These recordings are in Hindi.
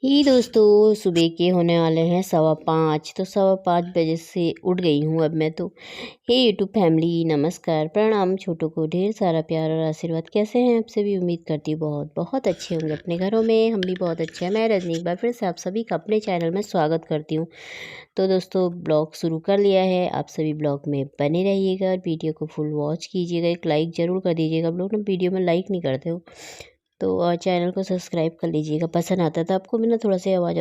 ही दोस्तों, सुबह के होने वाले हैं 5:15। तो 5:15 बजे से उठ गई हूँ अब मैं तो। हे यूट्यूब फैमिली, नमस्कार, प्रणाम। छोटों को ढेर सारा प्यार और आशीर्वाद। कैसे हैं आप सभी? उम्मीद करती हूँ बहुत बहुत अच्छे होंगे अपने घरों में। हम भी बहुत अच्छे हैं। मैं रजनी एक बार फिर से आप सभी का अपने चैनल में स्वागत करती हूँ। तो दोस्तों, ब्लॉग शुरू कर लिया है। आप सभी ब्लॉग में बने रहिएगा और वीडियो को फुल वॉच कीजिएगा। एक लाइक ज़रूर कर दीजिएगा। आप लोग ना वीडियो में लाइक नहीं करते हो, तो चैनल को सब्सक्राइब कर लीजिएगा। पसंद आता था आपको? मैं ना थोड़ा सा आवाज़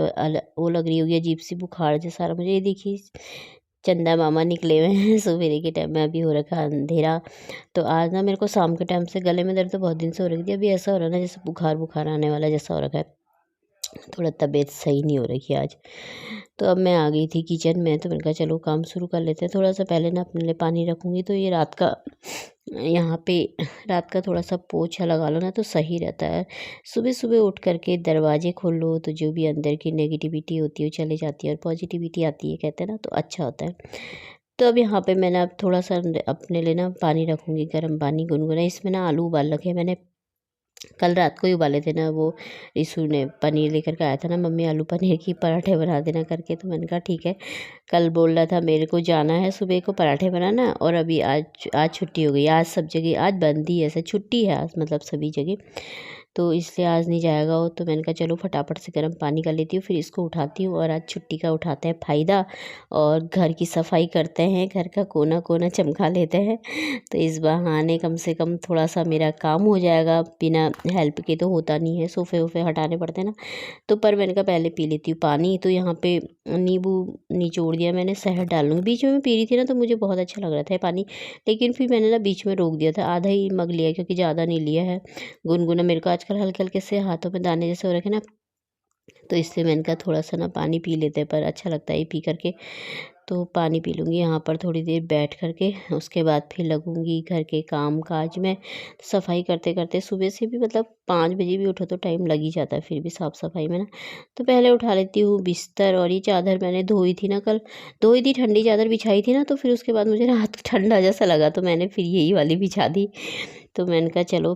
वो लग रही होगी अजीब सी, बुखार जैसा आ रहा मुझे। ये देखिए, चंदा मामा निकले हुए हैं सवेरे के टाइम में। अभी हो रखा है अंधेरा। तो आज ना मेरे को शाम के टाइम से गले में दर्द तो बहुत दिन से हो रही थी। अभी ऐसा हो रहा है ना जैसे बुखार बुखार आने वाला जैसा हो रखा है। थोड़ा तबीयत सही नहीं हो रही है आज। तो अब मैं आ गई थी किचन में। तो मैंने कहा चलो काम शुरू कर लेते हैं। थोड़ा सा पहले ना अपने लिए पानी रखूँगी। तो ये रात का यहाँ पे रात का थोड़ा सा पोछा लगा लो ना तो सही रहता है। सुबह सुबह उठ करके दरवाजे खोल लो तो जो भी अंदर की नेगेटिविटी होती है वो चली जाती है और पॉजिटिविटी आती है, कहते हैं ना, तो अच्छा होता है। तो अब यहाँ पे मैंने अब थोड़ा सा अपने लिए ना पानी रखूँगी, गर्म पानी गुनगुना। इसमें ना आलू उबाल रखे हैं मैंने। कल रात को ही उबाले थे ना। वो रिशु ने पनीर लेकर के आया था ना, मम्मी आलू पनीर की पराठे बना देना करके। तो मैंने कहा ठीक है। कल बोल रहा था मेरे को जाना है सुबह को पराठे बनाना, और अभी आज आज छुट्टी हो गई। आज सब जगह आज बंद ही है, ऐसे छुट्टी है आज, मतलब सभी जगह। तो इसलिए आज नहीं जाएगा वो। तो मैंने कहा चलो फटाफट से गर्म पानी कर लेती हूँ, फिर इसको उठाती हूँ। और आज छुट्टी का उठाते हैं फ़ायदा और घर की सफाई करते हैं, घर का कोना कोना चमका लेते हैं। तो इस बहाने कम से कम थोड़ा सा मेरा काम हो जाएगा। बिना हेल्प के तो होता नहीं है, सोफ़े वोफ़े हटाने पड़ते हैं ना। तो पर मैंने कहा पहले पी लेती हूँ पानी। तो यहाँ पे नींबू निचोड़ दिया मैंने, शहद डाल लूँगी। बीच में मैं पी रही थी ना तो मुझे बहुत अच्छा लग रहा था ये पानी। लेकिन फिर मैंने ना बीच में रोक दिया था, आधा ही मग लिया क्योंकि ज़्यादा नहीं लिया है। गुनगुना मेरे को आजकल हल्के हल्के से हाथों में दाने जैसे हो रखे ना, तो इसलिए मैंने कहा थोड़ा सा ना पानी पी लेते हैं, पर अच्छा लगता है ये पी करके। तो पानी पी लूँगी यहाँ पर थोड़ी देर बैठ कर के। उसके बाद फिर लगूँगी घर के काम काज में। सफाई करते करते सुबह से भी, मतलब 5 बजे भी उठो तो टाइम लग ही जाता है फिर भी साफ़ सफाई में ना। तो पहले उठा लेती हूँ बिस्तर। और ये चादर मैंने धोई थी ना कल, धोई थी, ठंडी चादर बिछाई थी ना। तो फिर उसके बाद मुझे रात को ठंडा जैसा लगा तो मैंने फिर यही वाली बिछा दी। तो मैंने कहा चलो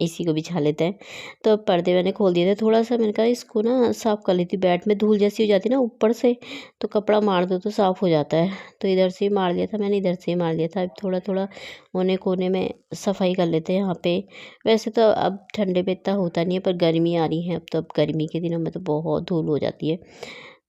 इसी को बिछा लेते हैं। तो अब पर्दे मैंने खोल दिए थे थोड़ा सा। मैंने कहा इसको ना साफ़ कर लेती हूँ, बेड में धूल जैसी हो जाती है ना ऊपर से, तो कपड़ा मार दो तो साफ़ हो जाता है। तो इधर से ही मार लिया था मैंने, इधर से ही मार लिया था। अब थोड़ा थोड़ा कोने कोने में सफाई कर लेते हैं यहाँ पे। वैसे तो अब ठंडे में इतना होता नहीं है, पर गर्मी आ रही है अब। तो अब गर्मी के दिनों में तो बहुत धूल हो जाती है।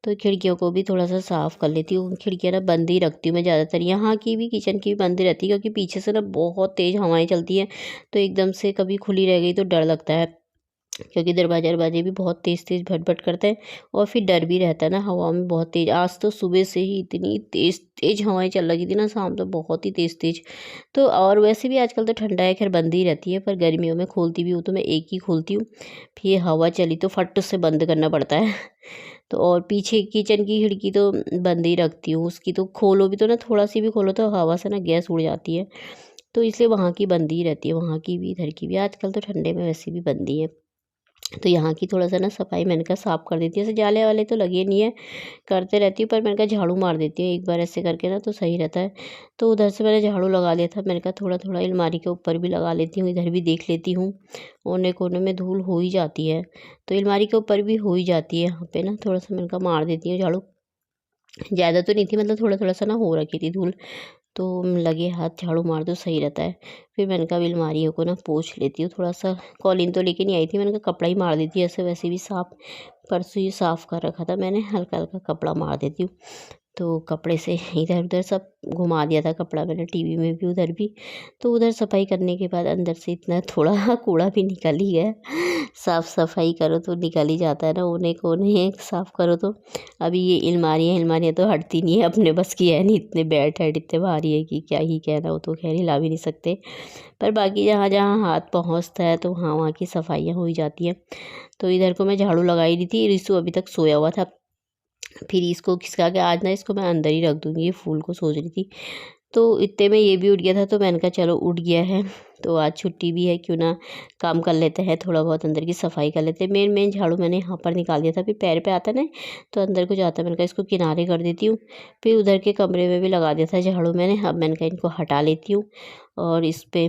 तो खिड़कियों को भी थोड़ा सा साफ़ कर लेती हूँ। खिड़कियाँ ना बंद ही रखती हूँ मैं ज़्यादातर, यहाँ की भी किचन की भी बंद ही रहती है, क्योंकि पीछे से ना बहुत तेज़ हवाएं चलती हैं। तो एकदम से कभी खुली रह गई तो डर लगता है, क्योंकि दरवाजे दरवाजे भी बहुत तेज़ तेज़ भट करते हैं। और फिर डर भी रहता है ना हवा में बहुत तेज़। आज तो सुबह से ही इतनी तेज़ तेज़ हवाएं चल रही थी ना, शाम तो बहुत ही तेज़ तेज़। तो और वैसे भी आजकल तो ठंडा है, खैर बंद ही रहती है, पर गर्मियों में खोलती भी हूँ तो मैं एक ही खोलती हूँ। फिर हवा चली तो फट से बंद करना पड़ता है। तो और पीछे किचन की खिड़की तो बंद ही रखती हूँ। उसकी तो खोलो भी तो ना, थोड़ा सी भी खोलो तो हवा से ना गैस उड़ जाती है। तो इसलिए वहाँ की बंद ही रहती है, वहाँ की भी इधर की भी। आजकल तो ठंडे में वैसे भी बंद ही है। तो यहाँ की थोड़ा सा ना सफाई मैंने कहा साफ़ कर देती है। ऐसे जाले वाले तो लगे नहीं है, करते रहती हूँ, पर मैंने कहा झाड़ू मार देती हूँ एक बार ऐसे करके ना तो सही रहता है। तो उधर से मैंने झाड़ू लगा लिया था। मैंने कहा थोड़ा थोड़ा अलमारी के ऊपर भी लगा लेती हूँ, इधर भी देख लेती हूँ। कोने कोने में धूल हो ही जाती है, तो अलमारी के ऊपर भी हो ही जाती है। यहाँ पे ना थोड़ा सा मैंने कहा मार देती हूँ झाड़ू। ज़्यादा तो नहीं थी, मतलब थोड़ा थोड़ा सा ना हो रखी थी धूल। तो लगे हाथ झाड़ू मार दो सही रहता है। फिर मैंने कहा अब अलमारियों को ना पोंछ लेती हूँ थोड़ा सा। कॉलिन तो लेके नहीं आई थी, मैंने कहा कपड़ा ही मार देती हूँ, ऐसे वैसे भी साफ़ परसों ही साफ़ कर रखा था मैंने, हल्का हल्का कपड़ा मार देती हूँ। तो कपड़े से इधर उधर सब घुमा दिया था कपड़ा मैंने, टीवी में भी उधर भी। तो उधर सफाई करने के बाद अंदर से इतना थोड़ा कूड़ा भी निकल ही गया। साफ़ सफाई करो तो निकल ही जाता है ना, कोने कोने साफ़ करो तो। अभी ये अलमारियाँ तो हटती नहीं है, अपने बस की है नहीं। इतने बेड हेड इतने भारी है कि क्या ही कहना, वो तो खैर हिला भी नहीं सकते। पर बाकी जहाँ जहाँ हाथ पहुँचता है तो वहाँ की सफाइयाँ हो ही जाती हैं। तो इधर को मैं झाड़ू लगाई दी थी, रिशु अभी तक सोया हुआ था। फिर इसको खिसका के आज ना इसको मैं अंदर ही रख दूँगी, ये फूल को सोच रही थी। तो इतने में ये भी उठ गया था, तो मैंने कहा चलो उठ गया है तो आज छुट्टी भी है, क्यों ना काम कर लेते हैं, थोड़ा बहुत अंदर की सफाई कर लेते हैं। मेन झाड़ू मैंने यहाँ पर निकाल दिया था, फिर पैर पे आता ना तो अंदर को जाता है, मैंने कहा इसको किनारे कर देती हूँ। फिर उधर के कमरे में भी लगा दिया था झाड़ू मैंने, अब मैंने कहा इनको हटा लेती हूँ और इस पे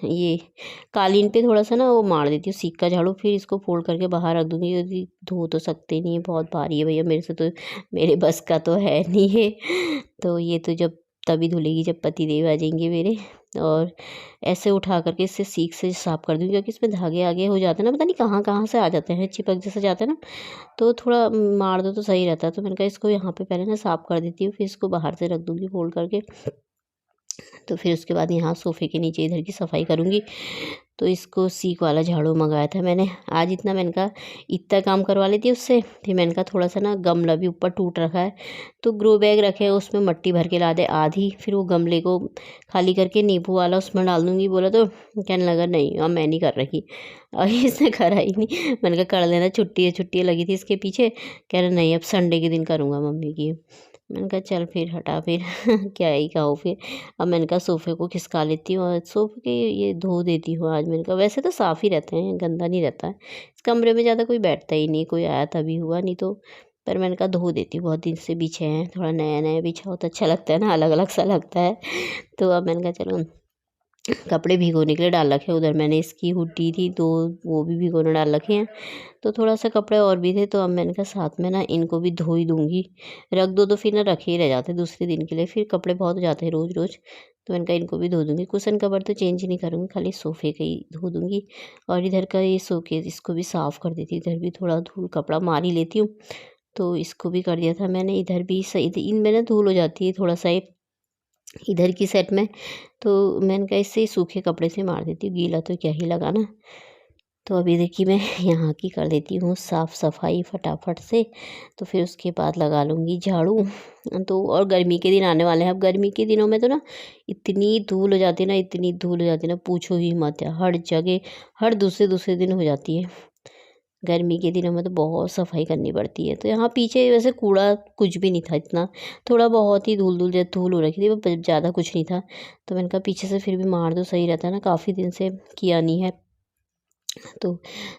ये कालीन पे थोड़ा सा ना वो मार देती हूँ सीख का झाड़ू, फिर इसको फोल्ड करके बाहर रख दूँगी, क्योंकि धो तो सकते नहीं है, बहुत भारी है भैया, मेरे से तो मेरे बस का तो है नहीं है। तो ये तो जब तभी धुलेगी जब पति देव आ जाएंगे मेरे। और ऐसे उठा करके इससे सीख से साफ़ कर दूँगी, क्योंकि इसमें धागे आगे हो जाते हैं ना, पता नहीं कहाँ कहाँ से आ जाते हैं, चिपक जैसे जाते हैं ना, तो थोड़ा मार दो तो सही रहता है। तो मैंने कहा इसको यहाँ पे पहले ना साफ़ कर देती हूँ, फिर इसको बाहर से रख दूँगी फोल्ड करके। तो फिर उसके बाद यहाँ सोफ़े के नीचे इधर की सफाई करूँगी। तो इसको सीक वाला झाड़ू मंगाया था मैंने आज, इतना मैंने कहा इतना काम करवा लेती उससे। फिर मैंने कहा थोड़ा सा ना गमला भी ऊपर टूट रखा है, तो ग्रो बैग रखे हैं उसमें मट्टी भर के ला दे आधी, फिर वो गमले को खाली करके नींबू वाला उसमें डाल दूँगी। बोला तो कहने लगा नहीं अब मैं नहीं कर रही, और इसने करा ही नहीं। मैंने कहा कर लेना, छुट्टी लगी थी इसके पीछे, कह रहा नहीं अब संडे के दिन करूँगा मम्मी की। मैंने कहा चल फिर हटा फिर क्या ही कहो फिर। अब मैंने कहा सोफ़े को खिसका लेती हूँ और सोफ़े के ये धो देती हूँ आज। मैंने कहा वैसे तो साफ़ ही रहते हैं, गंदा नहीं रहता है, इस कमरे में ज़्यादा कोई बैठता ही नहीं, कोई आया तभी हुआ, नहीं तो पर मैंने कहा धो देती हूँ, बहुत दिन से बिछे हैं, थोड़ा नया नया बिछाओ तो अच्छा लगता है ना, अलग अलग सा लगता है। तो अब मैंने कहा चलो कपड़े भिगोने के लिए डाल रखे हैं, उधर मैंने इसकी हुडी थी तो वो भी भिगोने डाल रखे हैं। तो थोड़ा सा कपड़े और भी थे, तो अब मैंने कहा साथ में ना इनको भी धो ही दूँगी, रख दो तो फिर ना रखे ही रह जाते दूसरे दिन के लिए, फिर कपड़े बहुत हो जाते हैं रोज़ रोज़। तो मैंने कहा इनको भी धो दूँगी, कुशन कवर तो चेंज नहीं करूँगी, खाली सोफ़े के ही धो दूँगी। और इधर का ये शोकेस इसको भी साफ़ कर देती हूँ, इधर भी थोड़ा धूल कपड़ा मार ही लेती हूँ। तो इसको भी कर दिया था मैंने, इधर भी सही इनमें ना धूल हो जाती है थोड़ा सा इधर की सेट में। तो मैंने कहा इससे ही सूखे कपड़े से मार देती हूँ, गीला तो क्या ही लगाना। तो अभी देखिए मैं यहाँ की कर देती हूँ साफ़ सफाई फटाफट से, तो फिर उसके बाद लगा लूँगी झाड़ू। तो और गर्मी के दिन आने वाले हैं, अब गर्मी के दिनों में तो ना इतनी धूल हो जाती है ना, इतनी धूल हो जाती है ना, पूछो ही मत है, हर जगह हर दूसरे दूसरे दिन हो जाती है। गर्मी के दिनों में तो बहुत सफाई करनी पड़ती है। तो यहाँ पीछे वैसे कूड़ा कुछ भी नहीं था इतना, थोड़ा बहुत ही धूल हो रखी थी, वो ज़्यादा कुछ नहीं था। तो मैंने कहा पीछे से फिर भी मार दो सही रहता है ना, काफ़ी दिन से किया नहीं है। तो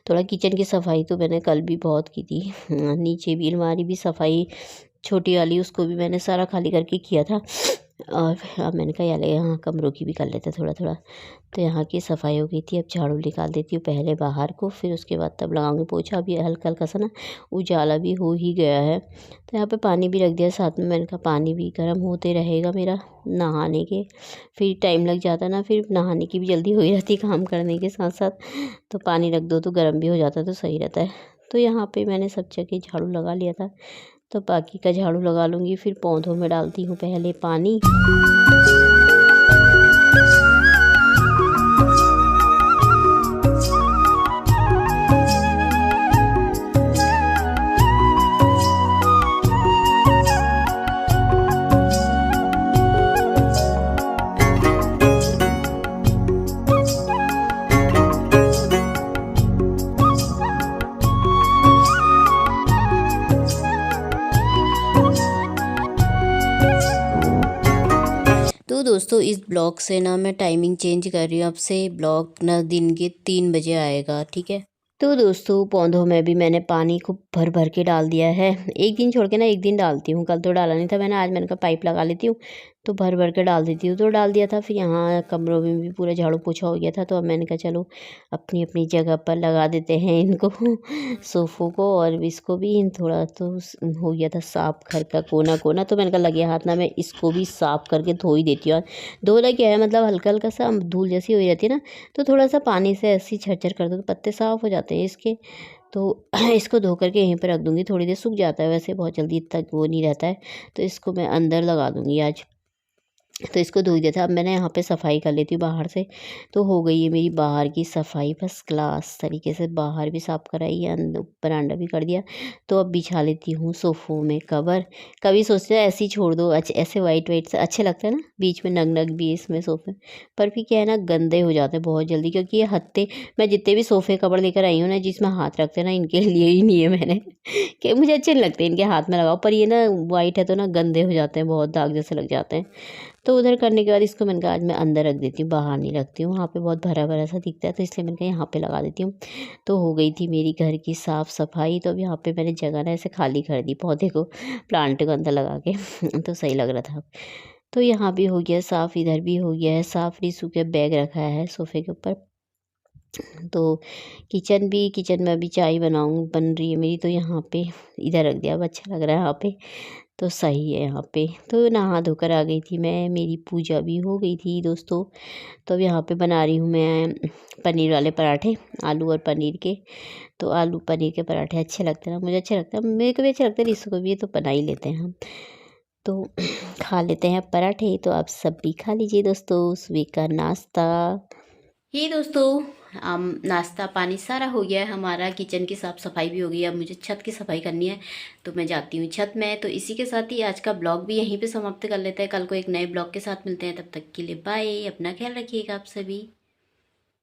थोड़ा किचन की सफाई तो मैंने कल भी बहुत की थी। नीचे भी अलमारी भी सफाई छोटी वाली, उसको भी मैंने सारा खाली करके किया था। और अब मैंने कहा यार यहाँ कमरों की भी कर लेते थोड़ा थोड़ा। तो यहाँ की सफाई हो गई थी, अब झाड़ू निकाल देती हूँ पहले बाहर को, फिर उसके बाद तब लगाऊंगी पोछा। अभी हल्का हल्का सा ना उजाला भी हो ही गया है। तो यहाँ पे पानी भी रख दिया साथ में, मैंने कहा पानी भी गर्म होते रहेगा मेरा नहाने के, फिर टाइम लग जाता ना, फिर नहाने की भी जल्दी हो ही रहती काम करने के साथ साथ। तो पानी रख दो तो गर्म भी हो जाता है तो सही रहता है। तो यहाँ पे मैंने सब जगह झाड़ू लगा लिया था, तो बाकी का झाड़ू लगा लूँगी। फिर पौधों में डालती हूँ पहले पानी। तो दोस्तों इस ब्लॉग से ना मैं टाइमिंग चेंज कर रही हूँ, अब से ब्लॉग ना दिन के 3 बजे आएगा, ठीक है। तो दोस्तों पौधों में भी मैंने पानी खूब भर भर के डाल दिया है, एक दिन छोड़ के ना एक दिन डालती हूँ, कल तो डाला नहीं था मैंने, आज मैंने कहा पाइप लगा लेती हूँ तो भर भर के डाल देती हूँ, तो डाल दिया था। फिर यहाँ कमरों में भी पूरा झाड़ू पोछा हो गया था, तो अब मैंने कहा चलो अपनी अपनी जगह पर लगा देते हैं इनको सोफ़ों को, और इसको भी थोड़ा तो हो गया था साफ घर का कोना कोना। तो मैंने कहा लगे हाथ ना मैं इसको भी साफ़ करके धो ही देती हूँ। धोना क्या है, मतलब हल्का हल्का सा धूल जैसी हो जाती है ना, तो थोड़ा सा पानी से ऐसी झरझर कर दो तो पत्ते साफ़ हो जाते हैं इसके। तो इसको धो करके यहीं पर रख दूँगी, थोड़ी देर सूख जाता है वैसे, बहुत जल्दी इतना वो नहीं रहता है। तो इसको मैं अंदर लगा दूँगी आज। तो इसको धो दिया था, अब मैंने यहाँ पे सफाई कर लेती हूँ बाहर से। तो हो गई है मेरी बाहर की सफाई फर्स्ट क्लास तरीके से, बाहर भी साफ़ कराई है, अंदर बरांडा भी कर दिया। तो अब बिछा लेती हूँ सोफ़ों में कवर। कभी सोचते हैं ऐसे ही छोड़ दो, अच्छे ऐसे वाइट वाइट से अच्छे लगते हैं ना, बीच में नग नग भी इसमें सोफ़े, पर फिर क्या है ना गंदे हो जाते हैं बहुत जल्दी, क्योंकि ये हत्ते मैं जितने भी सोफ़े कवर लेकर आई हूँ ना जिसमें हाथ रखते हैं ना, इनके लिए ही नहीं है मैंने कि मुझे अच्छे नहीं लगते इनके हाथ में लगाओ, पर ये ना वाइट है तो ना गंदे हो जाते हैं, बहुत दाग जैसे लग जाते हैं। तो उधर करने के बाद इसको मैंने कहा आज मैं अंदर रख देती हूँ, बाहर नहीं रखती हूँ, वहाँ पे बहुत भरा भरा सा दिखता है, तो इसलिए मैंने कहा यहाँ पे लगा देती हूँ। तो हो गई थी मेरी घर की साफ़ सफाई। तो अब यहाँ पे मैंने जगह ना ऐसे खाली कर दी पौधे को, प्लांट को अंदर लगा के तो सही लग रहा था। तो यहाँ भी हो गया साफ़, इधर भी हो गया है साफ़। रीसू के बैग रखा है सोफ़े के ऊपर। तो किचन में अभी चाय बन रही है मेरी, तो यहाँ पे इधर रख दिया। अब अच्छा लग रहा है यहाँ पे, तो सही है यहाँ पे। तो नहा धोकर आ गई थी मैं, मेरी पूजा भी हो गई थी दोस्तों। तो अब यहाँ पे बना रही हूँ मैं पनीर वाले पराठे, आलू और पनीर के। तो आलू पनीर के पराठे अच्छे लगते हैं ना, मुझे अच्छे लगता है, मेरे को भी अच्छे लगते हैं, रिसु को भी, तो बना ही लेते हैं हम। तो खा लेते हैं पराठे। तो आप सब भी खा लीजिए दोस्तों सुबह का नाश्ता। ये दोस्तों नाश्ता पानी सारा हो गया है हमारा, किचन की साफ़ सफाई भी हो गई है। अब मुझे छत की सफाई करनी है, तो मैं जाती हूँ छत में। तो इसी के साथ ही आज का ब्लॉग भी यहीं पे समाप्त कर लेते हैं। कल को एक नए ब्लॉग के साथ मिलते हैं, तब तक के लिए बाय। अपना ख्याल रखिएगा आप सभी।